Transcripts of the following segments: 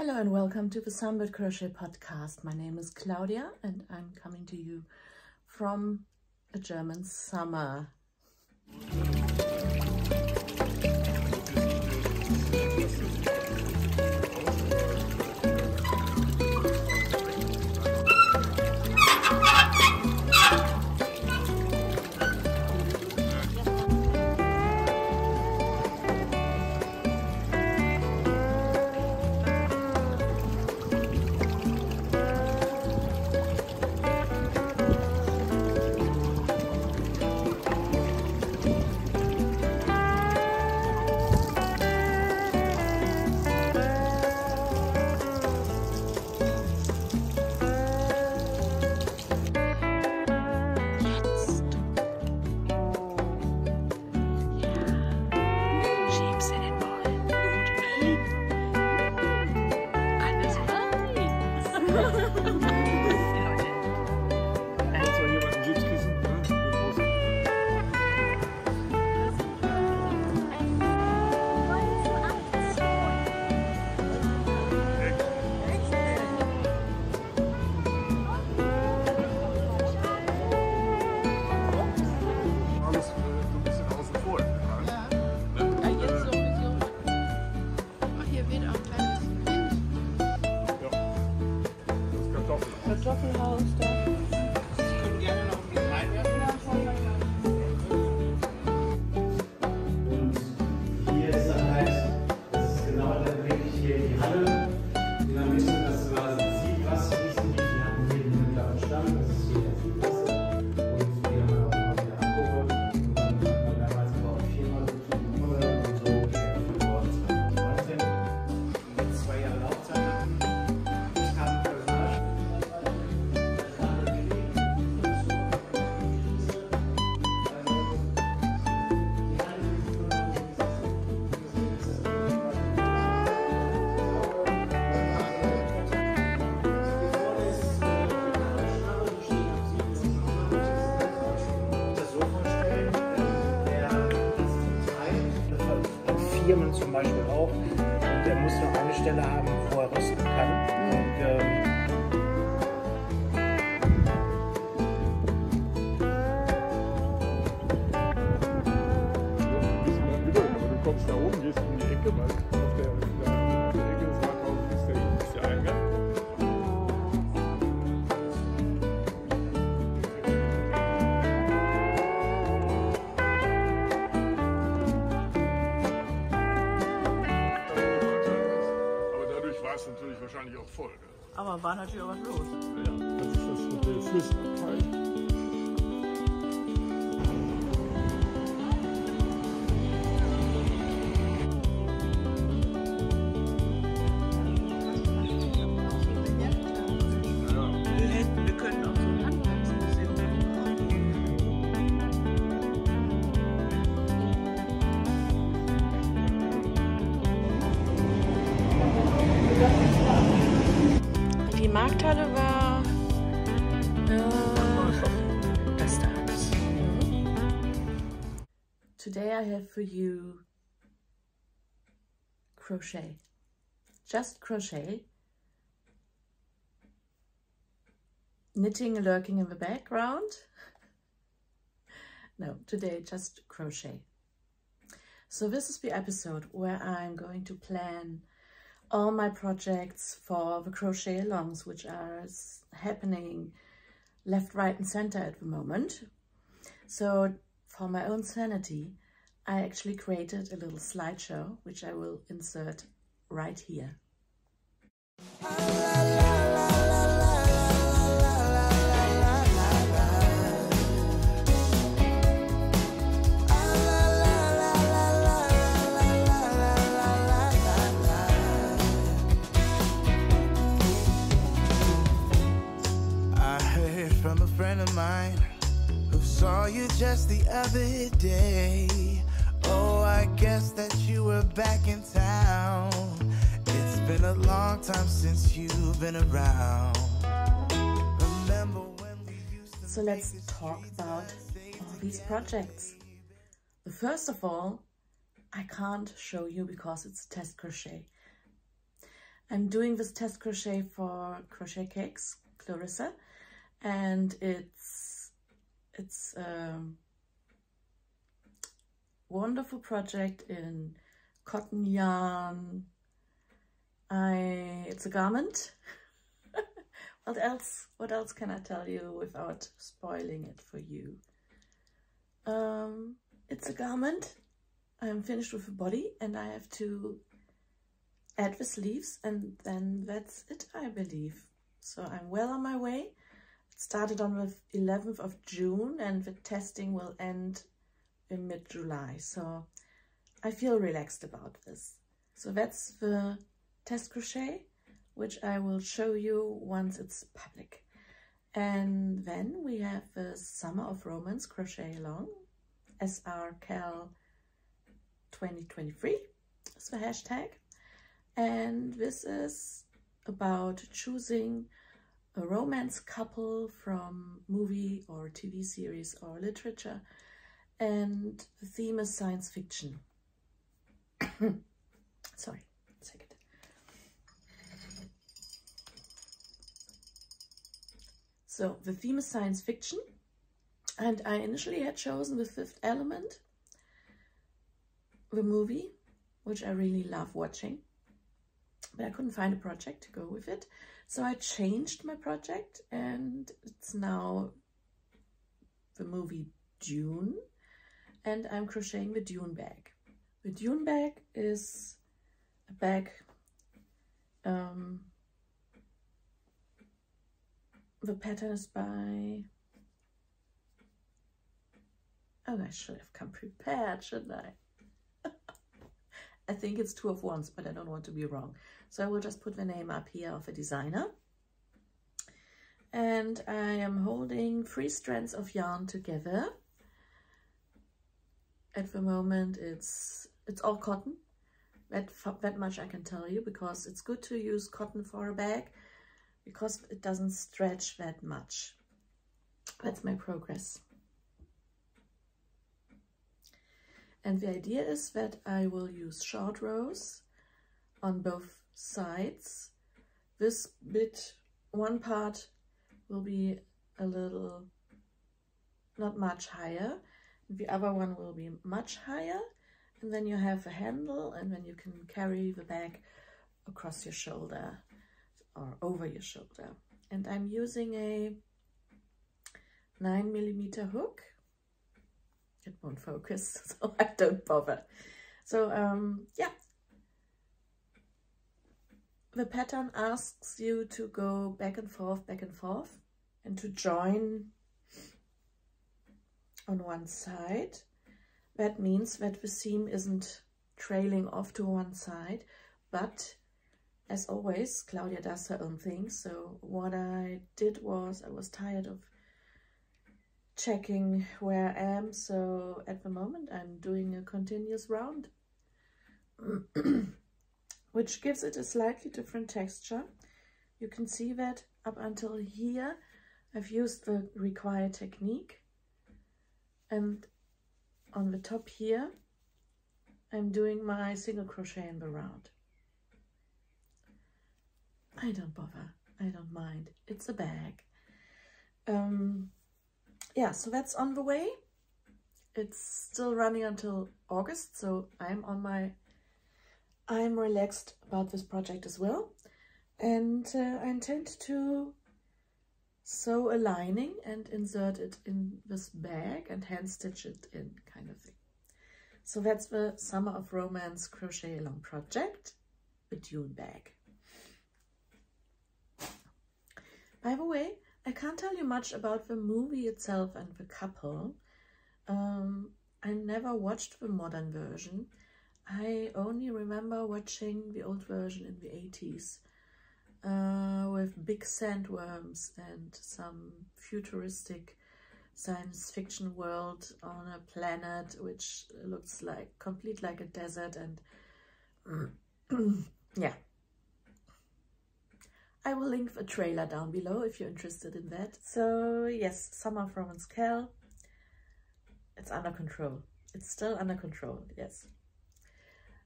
Hello and welcome to the Sunbirdcrochet podcast. My name is Claudia and I'm coming to you from a German summer. Kartoffelhaus da. Ich würde gerne noch ein bisschen reinwerfen. Und hier ist dann halt, das ist genau dann wirklich hier die Halle, in der Mitte, dass man sieht, was fließen. Wir haben hier den mittleren Stamm, das ist hier der Fließwasser. Und wir haben auch noch wieder Abrufe. Und dann hat man damals aber auch viermal so viel Nummer und so für 2019. Mit 2 Jahren Laufzeit hatten. Ich habe Personal. Firmen zum Beispiel auch, und er muss nur eine Stelle haben, wo er rüsten kann. Du kommst da oben, gehst um die Ecke, weil auf der Ecke des Rathauses ist der Eingang. War es natürlich wahrscheinlich auch voll. Gell? Aber war natürlich auch was los. Ja, das ist das mit der Flüssigkeit. Wir können auch so ein Handwerksmuseum machen. Die Markthalle war das da. Today I have for you crochet. Just crochet. Knitting lurking in the background. No, today just crochet. So this is the episode where I'm going to plan all my projects for the crochet alongs, which are happening left, right and center at the moment. So for my own sanity, I actually created a little slideshow, which I will insert right here. From a friend of mine who saw you just the other day. Oh, I guess that you were back in town. It's been a long time since you've been around. Remember when we used to. So let's talk about all these projects. The first of all, I can't show you because it's test crochet. I'm doing this test crochet for Crochet Cakes, Clarissa, and it's a wonderful project in cotton yarn. It's a garment. What else can I tell you without spoiling it for you? It's a garment. I'm finished with the body and I have to add the sleeves, and then that's it, I believe. So I'm well on my way. It started on the 11th of June and the testing will end in mid-July. So I feel relaxed about this. So that's the test crochet, which I will show you once it's public. And then we have the Summer of Romance Crochet Along, SR CAL 2023 is the hashtag. And this is about choosing a romance couple from movie or TV series or literature. And the theme is science fiction. Sorry, a second. So the theme is science fiction, and I initially had chosen The Fifth Element, the movie, which I really love watching, but I couldn't find a project to go with it. So I changed my project and it's now the movie Dune, and I'm crocheting the Dune bag. The Dune bag is a bag the pattern is by, oh, I should have come prepared, shouldn't I? I think it's 2 of 1s, but I don't want to be wrong. So I will just put the name up here of a designer. And I am holding 3 strands of yarn together. At the moment it's all cotton. That much I can tell you, because it's good to use cotton for a bag, because it doesn't stretch that much. That's my progress. And the idea is that I will use short rows on both sides. This bit, one part will be a little, not much higher. The other one will be much higher. And then you have a handle, and then you can carry the bag across your shoulder or over your shoulder. And I'm using a 9mm hook. It won't focus, so I don't bother. So yeah, the pattern asks you to go back and forth, and to join on one side. That means that the seam isn't trailing off to one side, but as always, Claudia does her own thing. So what I did was, I was tired of checking where I am, so at the moment I'm doing a continuous round, which gives it a slightly different texture. You can see that up until here I've used the required technique, and on the top here I'm doing my single crochet in the round. I don't bother, I don't mind, it's a bag. Yeah, so that's on the way. It's still running until August, so I'm relaxed about this project as well. And I intend to sew a lining and insert it in this bag and hand stitch it in, kind of thing. So that's the Summer of Romance Crochet Along project, the Dune bag. By the way, I can't tell you much about the movie itself and the couple. I never watched the modern version. I only remember watching the old version in the 80s with big sandworms and some futuristic science fiction world on a planet which looks like complete like a desert, and yeah. I will link the trailer down below if you're interested in that. So yes, Summer of Romance CAL. It's under control. It's still under control, yes.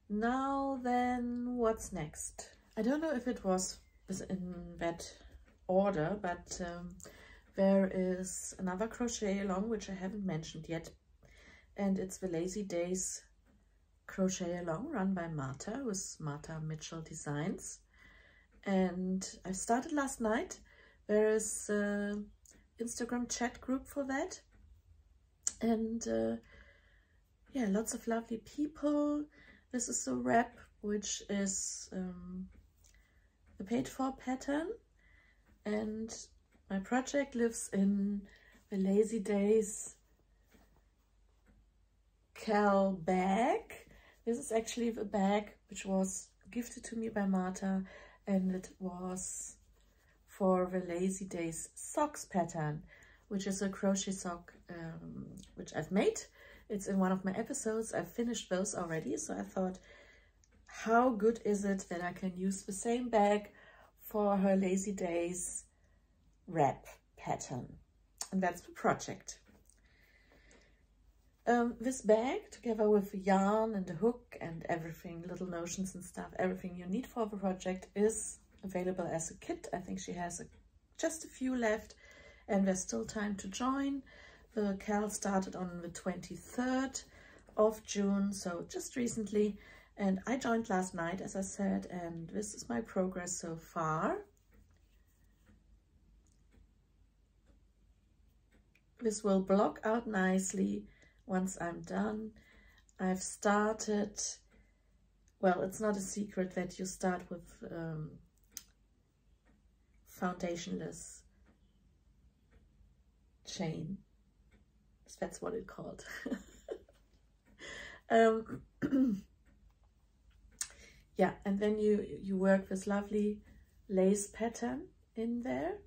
Now then, what's next? I don't know if it was in that order, but there is another crochet along which I haven't mentioned yet, and it's the Lazy Days crochet along run by Marta with Marta Mitchell Designs, and I started last night. There is an Instagram chat group for that, and yeah, lots of lovely people. This is a wrap which is the paid for pattern, and my project lives in the Lazy Days CAL bag. This is actually the bag which was gifted to me by Marta, and it was for the Lazy Days socks pattern, which is a crochet sock which I've made. It's in one of my episodes. I've finished those already, so I thought, how good is it that I can use the same bag for her Lazy Days wrap pattern? And that's the project. This bag, together with the yarn and the hook and everything, little notions and stuff, everything you need for the project, is available as a kit. I think she has just a few left, and there's still time to join. The CAL started on the 23rd of June, so just recently, and I joined last night, as I said, and this is my progress so far. This will block out nicely once I'm done. I've started, well, it's not a secret that you start with foundationless chain. That's what it's called. Yeah, and then you work this lovely lace pattern in there.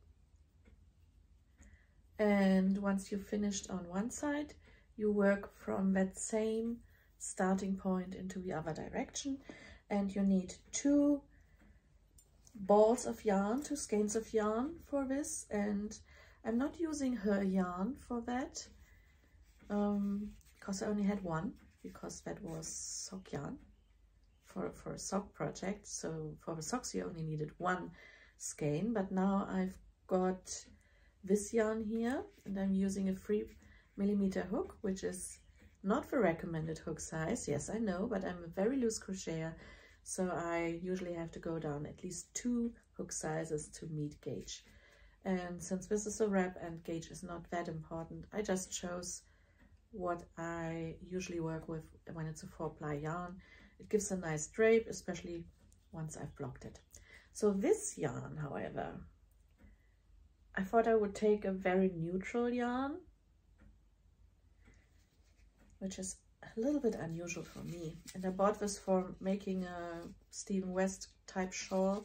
And once you've finished on one side, you work from that same starting point into the other direction. And you need 2 balls of yarn, 2 skeins of yarn for this. And I'm not using her yarn for that, because I only had one, because that was sock yarn for a sock project. So for the socks you only needed 1 skein, but now I've got this yarn here, and I'm using a 3mm hook, which is not the recommended hook size. Yes, I know, but I'm a very loose crocheter, so I usually have to go down at least 2 hook sizes to meet gauge. And since this is a wrap and gauge is not that important, I just chose what I usually work with when it's a 4-ply yarn. It gives a nice drape, especially once I've blocked it. So this yarn, however, I thought I would take a very neutral yarn, which is a little bit unusual for me. And I bought this for making a Stephen West type shawl,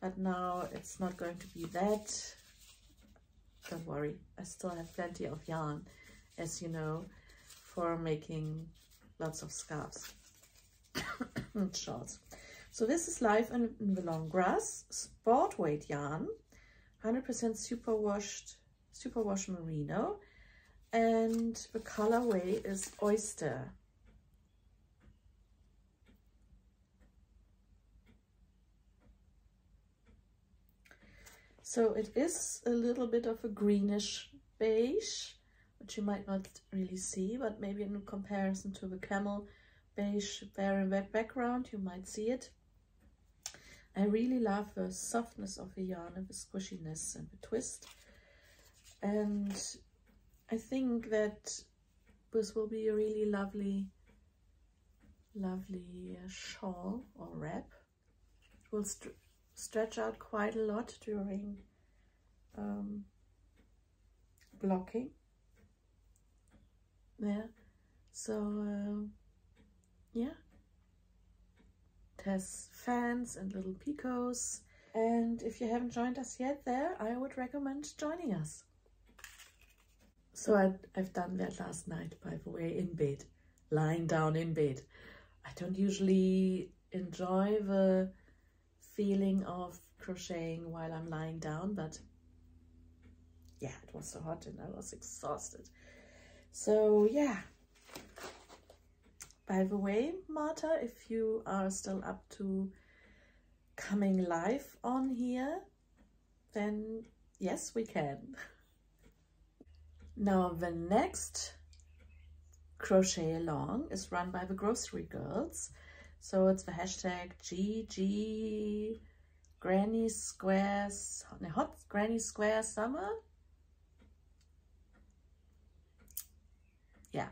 but now it's not going to be that. Don't worry, I still have plenty of yarn, as you know, for making lots of scarves and shawls. So this is Live in the Long Grass sport weight yarn, 100% superwash merino, and the colorway is Oyster. So it is a little bit of a greenish beige, which you might not really see, but maybe in comparison to the camel beige there in that background, you might see it. I really love the softness of the yarn and the squishiness and the twist. And I think that this will be a really lovely shawl or wrap. It will stretch out quite a lot during blocking there. So yeah, it has fans and little picots, and if you haven't joined us yet there, I would recommend joining us. So I've done that last night, by the way, in bed, lying down in bed. I don't usually enjoy the feeling of crocheting while I'm lying down, but yeah, it was so hot and I was exhausted. So yeah, by the way, Marta, if you are still up to coming live on here, then yes, we can. Now the next crochet along is run by the grocery girls. So it's the hashtag GG Granny Squares, Hot Granny Square Summer. Yeah.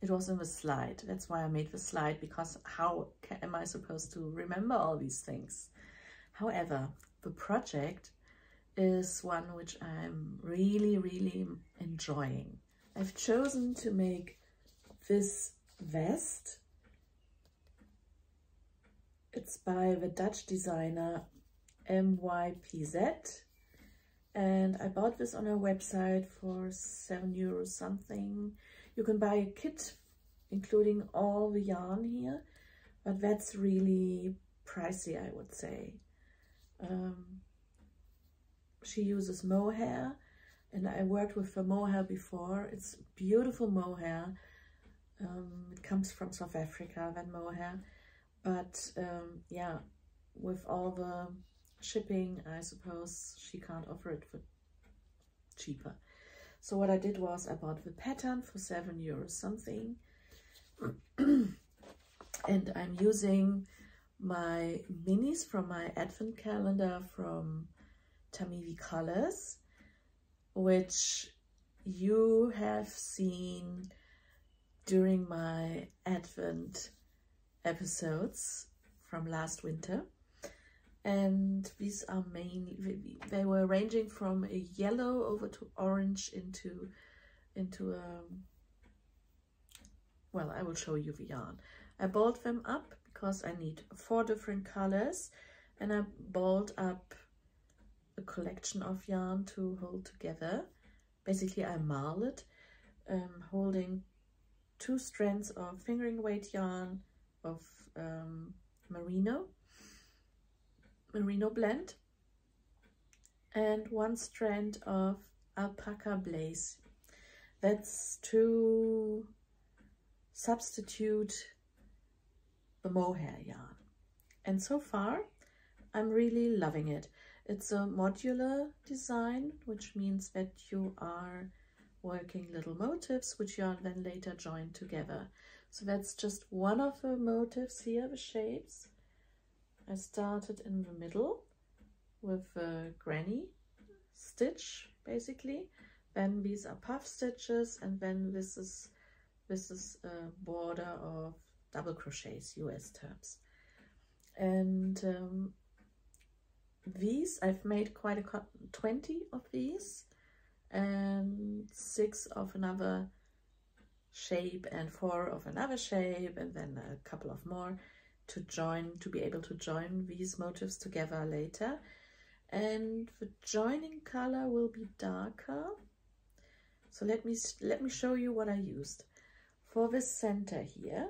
It was in the slide. That's why I made the slide, because how am I supposed to remember all these things? However, the project is one which I'm really, really enjoying. I've chosen to make this vest. It's by the Dutch designer MYPZ, and I bought this on her website for €7 something. You can buy a kit including all the yarn here, but that's really pricey, I would say. She uses mohair, and I worked with the mohair before. It's beautiful mohair. It comes from South Africa, that mohair. But yeah, with all the shipping, I suppose she can't offer it for cheaper. So what I did was I bought the pattern for €7 something. And I'm using my minis from my advent calendar from Tamivi Colors, which you have seen during my advent episodes from last winter. And these are mainly, they were ranging from a yellow over to orange into well, I will show you the yarn. I balled them up because I need 4 different colors, and I balled up a collection of yarn to hold together. Basically, I marl it, holding 2 strands of fingering weight yarn of merino blend, and 1 strand of alpaca blaze. That's to substitute the mohair yarn. And so far I'm really loving it. It's a modular design, which means that you are working little motifs which you are then later joined together. So that's just one of the motifs here, the shapes. I started in the middle with a granny stitch basically, then these are puff stitches, and then this is a border of double crochets, US terms. And these I've made quite a 20 of these, and 6 of another shape and 4 of another shape, and then a couple of more to be able to join these motifs together later. And the joining color will be darker. So let me show you what I used. For this center here,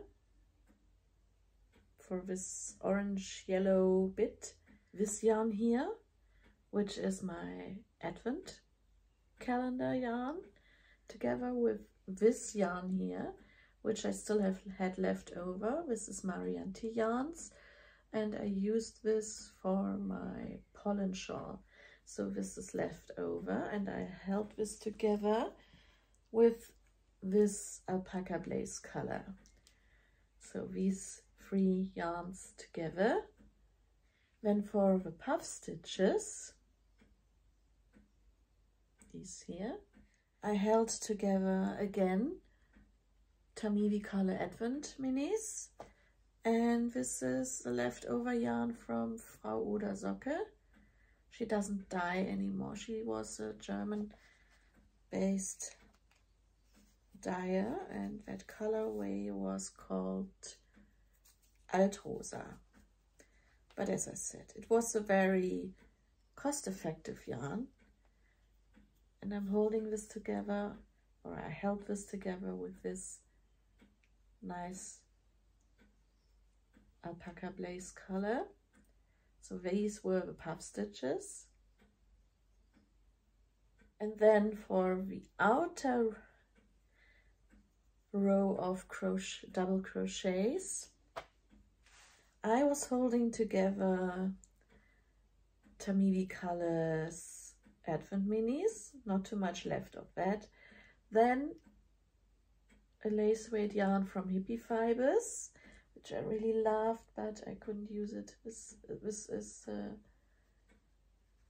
for this orange yellow bit, this yarn here, which is my advent calendar yarn, together with this yarn here, which I still had left over. This is Marianti yarns, and I used this for my pollen shawl. So this is left over, and I held this together with this alpaca blaze color. So these 3 yarns together. Then for the puff stitches, these here, I held together again Tamivi Color Advent minis, and this is the leftover yarn from Frau Oder Socke. She doesn't dye anymore. She was a German based dyer, and that colorway was called Altrosa. But as I said, it was a very cost-effective yarn, and I'm holding this together, or I held this together with this nice alpaca blaze color. So these were the puff stitches. And then for the outer row of double crochets, I was holding together Tamimi Colors Advent Minis, not too much left of that. Then a lace weight yarn from Hippie Fibers, which I really loved, but I couldn't use it. This is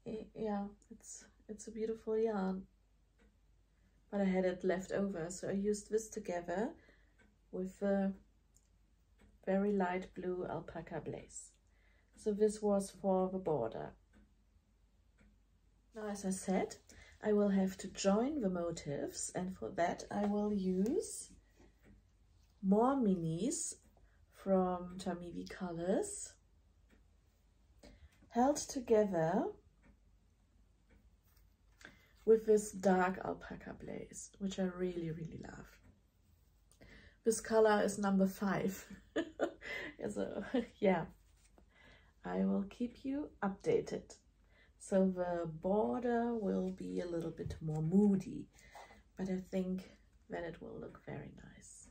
yeah, it's a beautiful yarn, but I had it left over, so I used this together with a very light blue alpaca blaze. So this was for the border. Now, as I said, I will have to join the motifs, and for that I will use more minis from Tamimi Colors, held together with this dark alpaca blaze, which I really, really love. This color is number 5. So, yeah, I will keep you updated. So the border will be a little bit more moody, but I think then it will look very nice.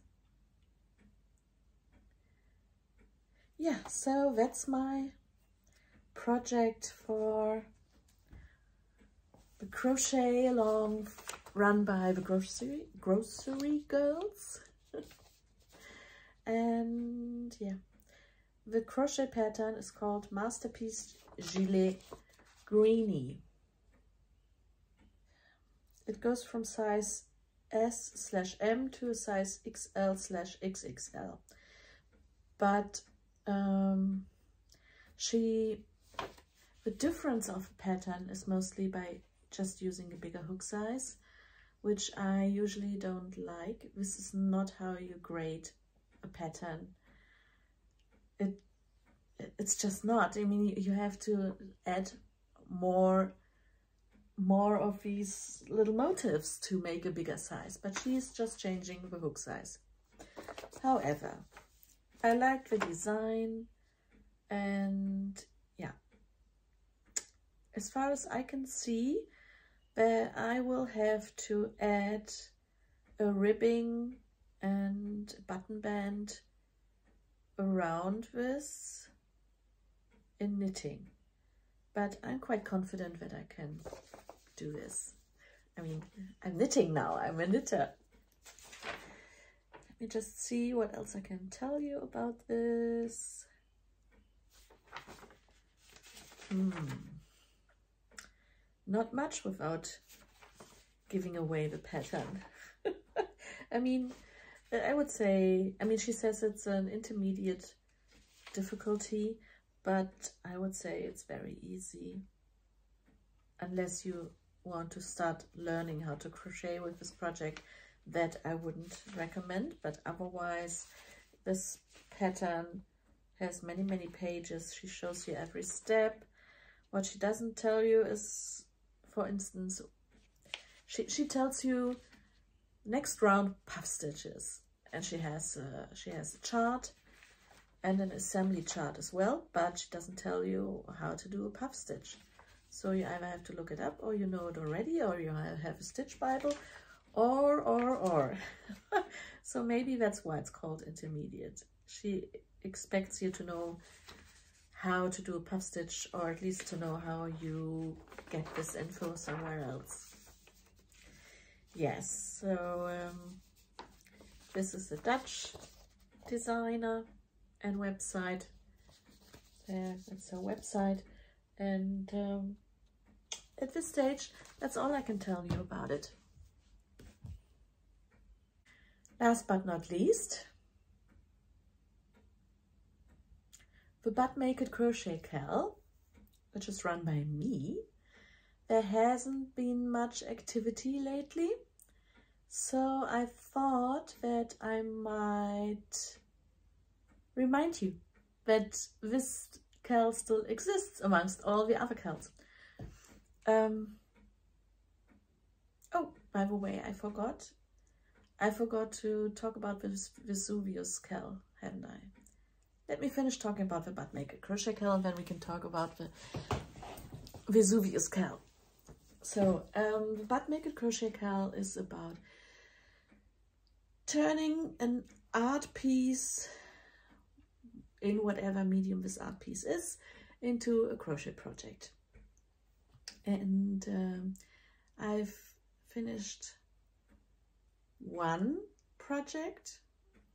Yeah, so that's my project for the crochet along run by the grocery girls. And yeah, the crochet pattern is called Masterpiece Gilet Greenie. It goes from size S/M to a size XL/XXL, but the difference of the pattern is mostly by just using a bigger hook size, which I usually don't like. This is not how you grade a pattern. It's just not. I mean, you have to add more of these little motifs to make a bigger size, but she's just changing the hook size. However, I like the design, and yeah, as far as I can see, that I will have to add a ribbing and button band around this in knitting, but I'm quite confident that I can do this. I mean, I'm knitting now, I'm a knitter. Let me just see what else I can tell you about this. Not much without giving away the pattern. I mean, I would say, I mean, she says it's an intermediate difficulty, but I would say it's very easy. Unless you want to start learning how to crochet with this project, that I wouldn't recommend, but otherwise this pattern has many, many pages. She shows you every step. What she doesn't tell you is, for instance, she tells you next round puff stitches, and she has a chart and an assembly chart as well, but she doesn't tell you how to do a puff stitch. So you either have to look it up, or you know it already, or you have a stitch Bible, or. So maybe that's why it's called intermediate. She expects you to know how to do a puff stitch, or at least to know how you get this info somewhere else. Yes, so this is a Dutch designer and website. That's her website, and at this stage, that's all I can tell you about it. Last but not least, the But Make It Crochet CAL, which is run by me. There hasn't been much activity lately, so I thought that I might remind you that this CAL still exists amongst all the other CALs. Oh, by the way, I forgot to talk about this Vesuvius CAL, hadn't I? Let me finish talking about the But Make It Crochet CAL, and then we can talk about the Vesuvius CAL. So, the But Make It Crochet CAL is about turning an art piece in whatever medium this art piece is, into a crochet project. And I've finished one project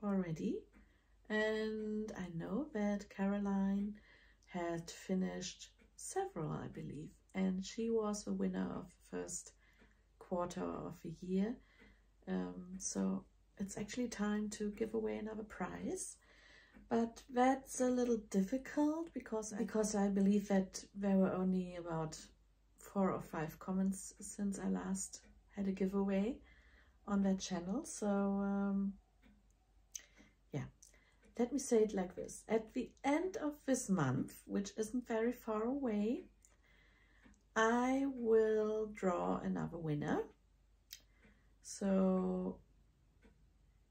already, and I know that Caroline had finished several, I believe, and she was the winner of the first quarter of the year. So it's actually time to give away another prize, but that's a little difficult because I believe that there were only about 4 or 5 comments since I last had a giveaway on that channel. So yeah, let me say it like this. At the end of this month, which isn't very far away, I will draw another winner. So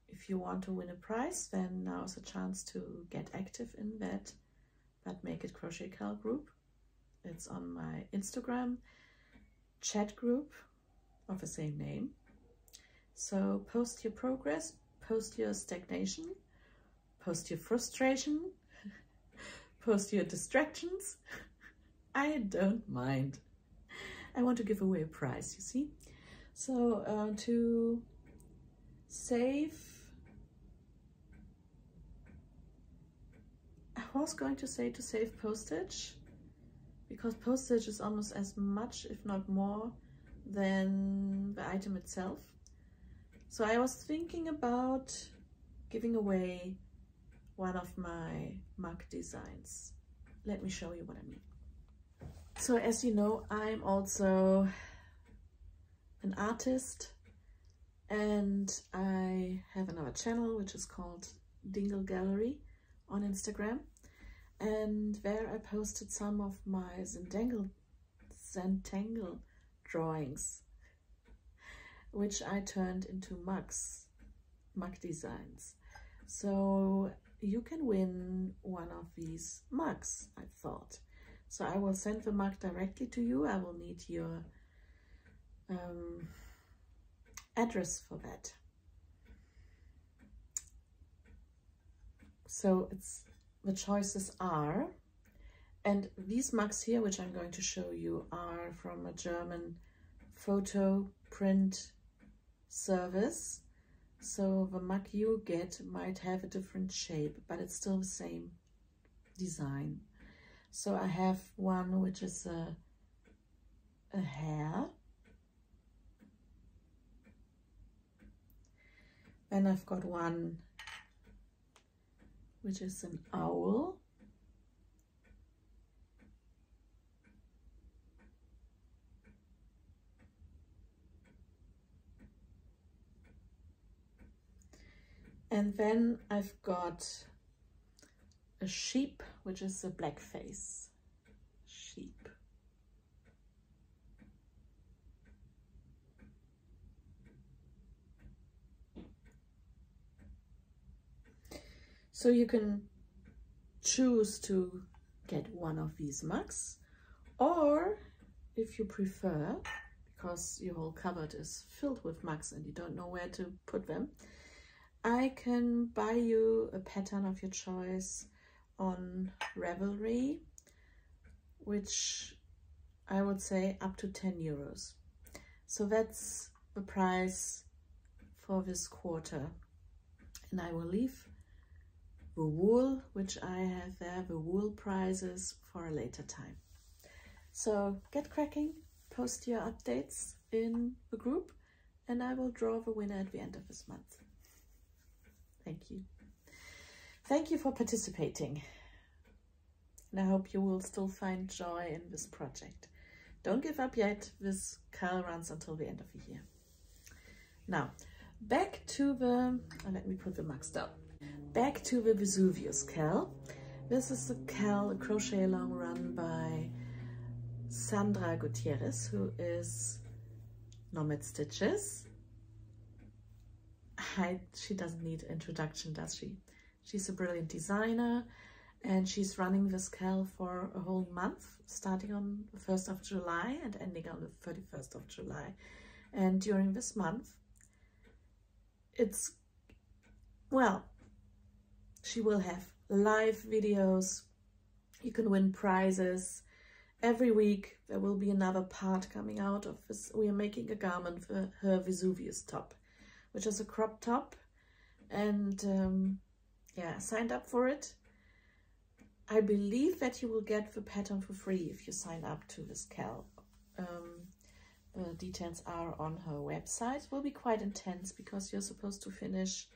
if you want to win a prize, then now's a chance to get active in that Make It Crochet CAL group. It's on my Instagram chat group of the same name. So post your progress, post your stagnation, post your frustration, post your distractions. I don't mind. I want to give away a prize, you see. So to save, I was going to say to save postage, because postage is almost as much, if not more, than the item itself. So I was thinking about giving away one of my mug designs. Let me show you what I mean. So as you know, I'm also an artist, and I have another channel which is called Dingle Gallery on Instagram, and there I posted some of my Zentangle drawings, which I turned into mug designs. So you can win one of these mugs, I thought. So I will send the mug directly to you. I will need your address for that. So the choices are, and these mugs here, which I'm going to show you, are from a German photo print service. So the mug you get might have a different shape, but it's still the same design. So I have one which is a hare. Then I've got one which is an owl. And then I've got a sheep, which is a black face sheep. So you can choose to get one of these mugs, or if you prefer, because your whole cupboard is filled with mugs and you don't know where to put them, I can buy you a pattern of your choice on Ravelry, which I would say up to 10 euros. So that's the price for this quarter. And I will leave the wool, which I have there, the wool prizes, for a later time. So get cracking, post your updates in the group, and I will draw the winner at the end of this month. Thank you. Thank you for participating. And I hope you will still find joy in this project. Don't give up yet. This CAL runs until the end of the year. Now, back to the, let me put the mugs down. Back to the Vesuvius CAL. This is a CAL, a crochet along run by Sandra Gutierrez, who is Nomad Stitches. She doesn't need introduction, does she? She's a brilliant designer, and she's running this CAL for a whole month, starting on the 1st of July and ending on the 31st of July. And during this month, it's, well, she will have live videos. You can win prizes. Every week there will be another part coming out of this. We are making a garment for her Vesuvius top, which is a crop top. And yeah, signed up for it. I believe that you will get the pattern for free if you sign up to this CAL. The details are on her website. It will be quite intense because you're supposed to finish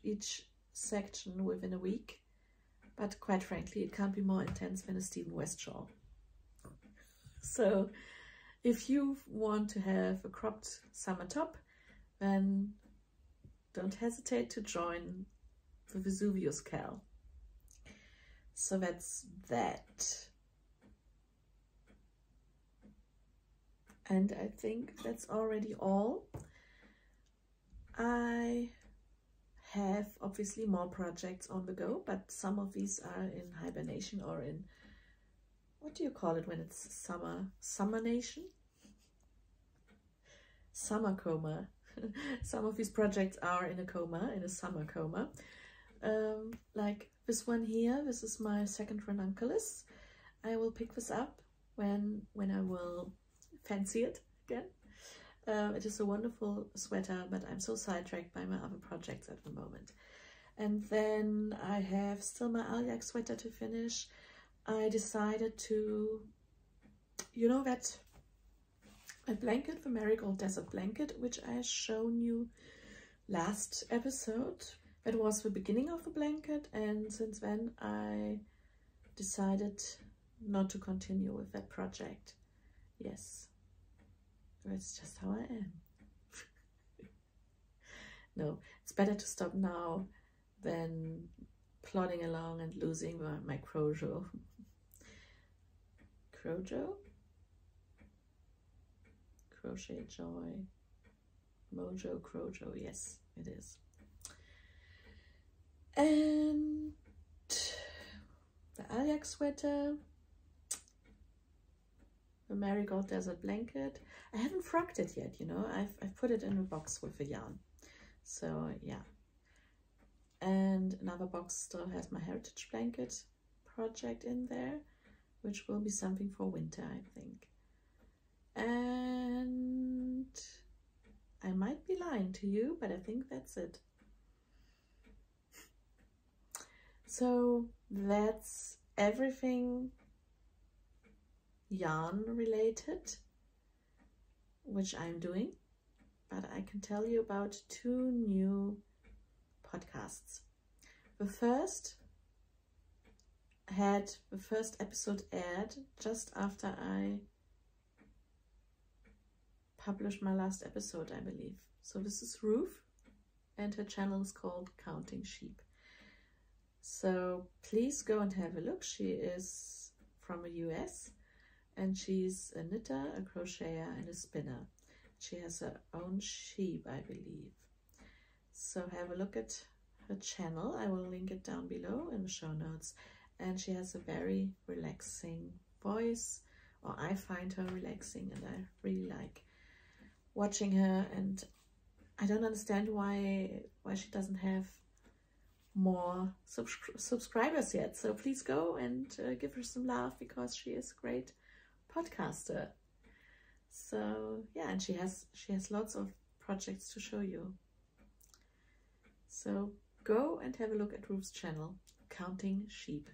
each section within a week. But quite frankly, it can't be more intense than a Stephen West shawl. So if you want to have a cropped summer top, then don't hesitate to join the Vesuvius CAL. So that's that. And I think that's already all. I have obviously more projects on the go, but some of these are in hibernation or in, what do you call it when it's summer nation? Summer coma. Some of these projects are in a coma, in a summer coma. Like this one here, this is my second ranunculus. I will pick this up when I will fancy it again. It is a wonderful sweater, but I'm so sidetracked by my other projects at the moment. And then I have still my Alyak sweater to finish. I decided to, you know, that a blanket, the Marigold Desert blanket, which I shown you last episode. That was the beginning of the blanket, and since then I decided not to continue with that project. Yes. That's just how I am. No, it's better to stop now than plodding along and losing my crojo. Crojo? Crochet Joy. Mojo Crojo, yes, it is. And the Alyak sweater. The Marigold Desert blanket. I haven't frocked it yet, you know. I've put it in a box with the yarn. So yeah. And another box still has my heritage blanket project in there, which will be something for winter, I think. And I might be lying to you, but I think that's it. So that's everything yarn related, which I'm doing, but I can tell you about 2 new podcasts. The first had the first episode aired just after I published my last episode, I believe. So this is Ruth, and her channel is called Counting Sheep. So please go and have a look. She is from the US. And she's a knitter, a crocheter, and a spinner. She has her own sheep, I believe. So have a look at her channel. I will link it down below in the show notes. And she has a very relaxing voice, or I find her relaxing, and I really like watching her. And I don't understand why she doesn't have more subscribers yet. So please go and give her some love, because she is great podcaster. So yeah, and she has lots of projects to show you. So go and have a look at Ruth's channel, Counting Sheep.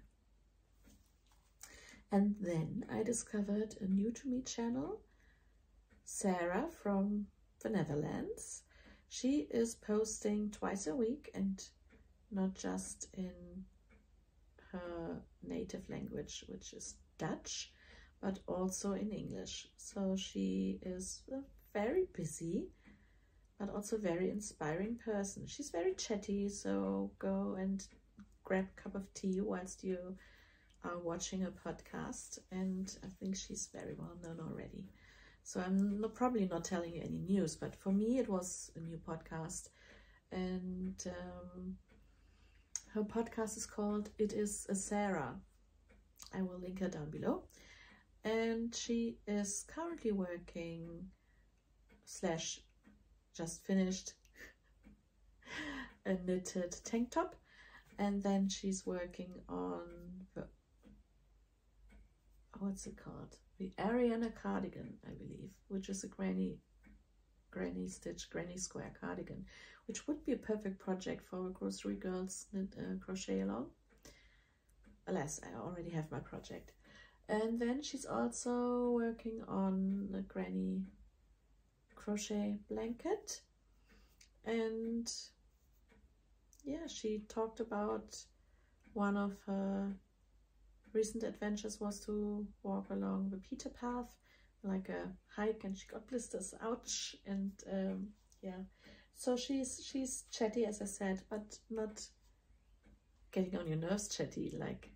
And then I discovered a new to me channel, Sarah from the Netherlands. She is posting twice a week, and not just in her native language, which is Dutch, but also in English. So she is a very busy, but also very inspiring person. She's very chatty, so go and grab a cup of tea whilst you are watching a podcast, and I think she's very well known already. So I'm probably not telling you any news, but for me it was a new podcast, and her podcast is called It Is a Sarah. I will link her down below. And she is currently working / just finished a knitted tank top. And then she's working on the, what's it called? The Ariana cardigan, I believe, which is a granny stitch, granny square cardigan, which would be a perfect project for grocery girls crochet along. Alas, I already have my project. And then she's also working on a granny crochet blanket. And yeah, she talked about one of her recent adventures was to walk along the Peter path, like a hike, and she got blisters, ouch. And yeah, so she's chatty, as I said, but not getting on your nerves chatty, like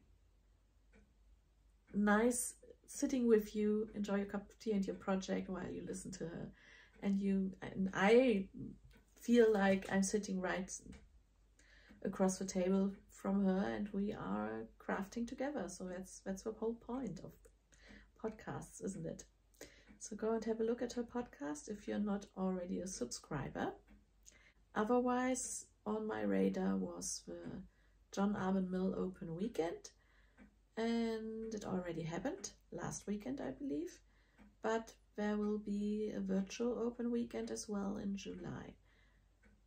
nice, sitting with you, enjoy your cup of tea and your project while you listen to her. And I feel like I'm sitting right across the table from her, and we are crafting together. So that's the whole point of podcasts, isn't it? So go and have a look at her podcast if you're not already a subscriber. Otherwise, on my radar was the John Arbon Mill Open Weekend, and it already happened last weekend, I believe, but there will be a virtual open weekend as well in July.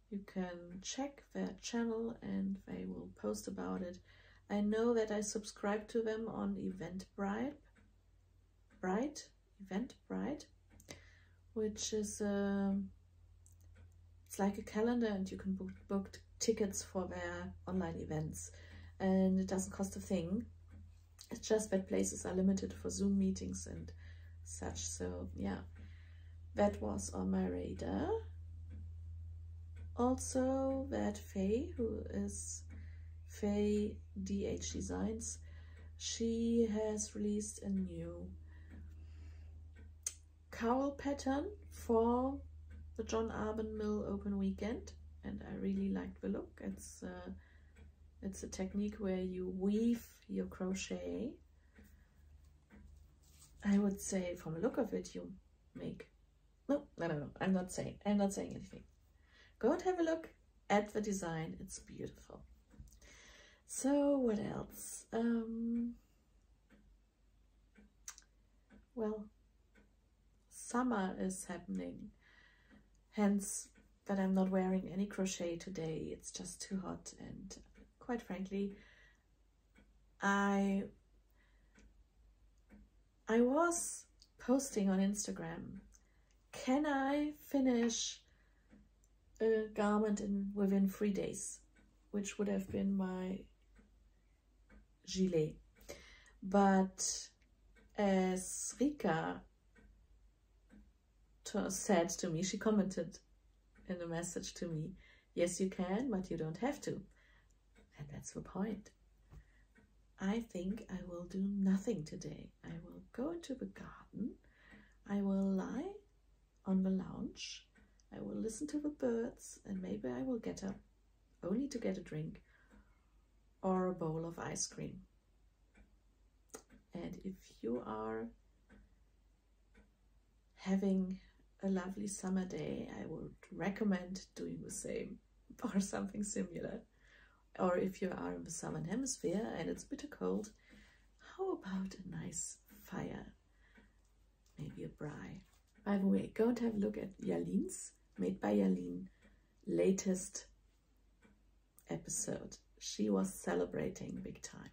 You can check their channel and they will post about it. I know that I subscribe to them on Eventbrite, which is it's like a calendar, and you can book tickets for their online events, and it doesn't cost a thing. It's just that places are limited for Zoom meetings and such. So yeah, that was on my radar. Also, that Faye, who is Faye DH Designs, she has released a new cowl pattern for the John Arbon Mill Open Weekend, and I really liked the look. It's a technique where you weave your crochet. I would say from the look of it, you make, no, I'm not saying anything. Go and have a look at the design, it's beautiful. So what else? Well, summer is happening, hence that I'm not wearing any crochet today. It's just too hot, and quite frankly, I was posting on Instagram, can I finish a garment within 3 days, which would have been my gilet. But as Rika said to me, she commented in a message to me, yes you can, but you don't have to. And that's the point. I think I will do nothing today. I will go into the garden, I will lie on the lounge, I will listen to the birds, and maybe I will get up only to get a drink or a bowl of ice cream. And if you are having a lovely summer day, I would recommend doing the same or something similar. Or if you are in the southern hemisphere and it's bitter cold, how about a nice fire? Maybe a braai. By the way, go and have a look at Jalin's, Made by Jalin, latest episode. She was celebrating big time,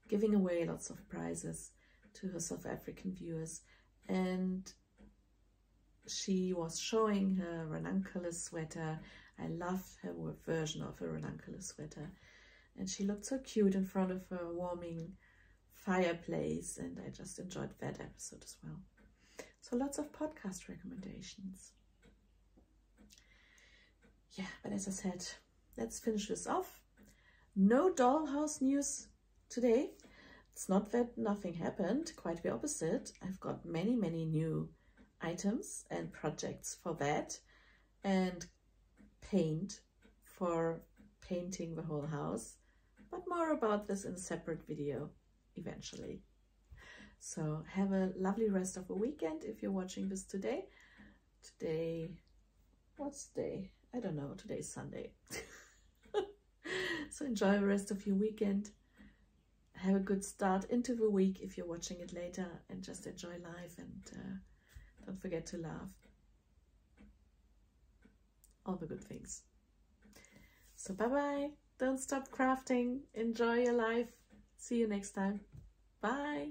giving away lots of prizes to her South African viewers, and she was showing her ranunculus sweater. I love her version of a ranunculus sweater, and she looked so cute in front of her warming fireplace, and I just enjoyed that episode as well. So lots of podcast recommendations. Yeah, but as I said, let's finish this off. No dollhouse news today. It's not that nothing happened, quite the opposite. I've got many new items and projects for that, and paint for painting the whole house, but more about this in a separate video eventually. So have a lovely rest of the weekend if you're watching this today. Today, what's day? I don't know, today's Sunday. So enjoy the rest of your weekend. Have a good start into the week if you're watching it later, and just enjoy life, and don't forget to laugh. All the good things. So bye-bye. Don't stop crafting. Enjoy your life. See you next time. Bye.